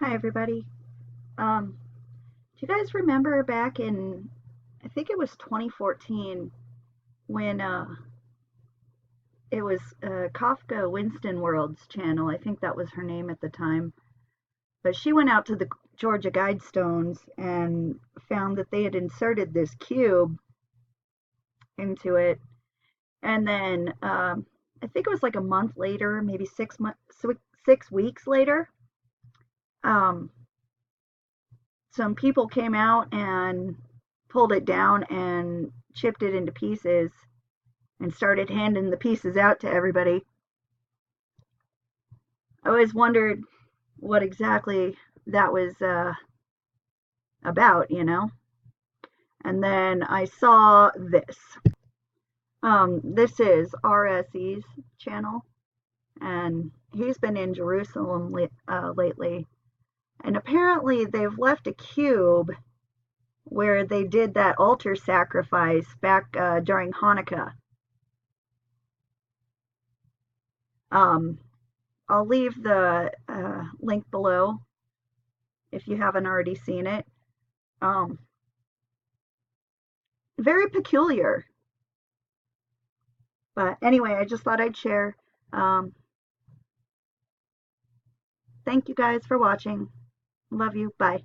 Hi everybody. Do you guys remember back in, I think it was 2014, when it was Kafka Winston World's channel? I think that was her name at the time. But she went out to the Georgia Guidestones and found that they had inserted this cube into it. And then I think it was like a month later, maybe 6 weeks later, um, some people came out and pulled it down and chipped it into pieces and started handing the pieces out to everybody. I always wondered what exactly that was about. And then I saw this. This is RSE's channel, and he's been in Jerusalem lately. And apparently, they've left a cube where they did that altar sacrifice back during Hanukkah. Um, I'll leave the link below if you haven't already seen it. Um, Very peculiar. But anyway, I just thought I'd share. Um, Thank you guys for watching. Love you. Bye.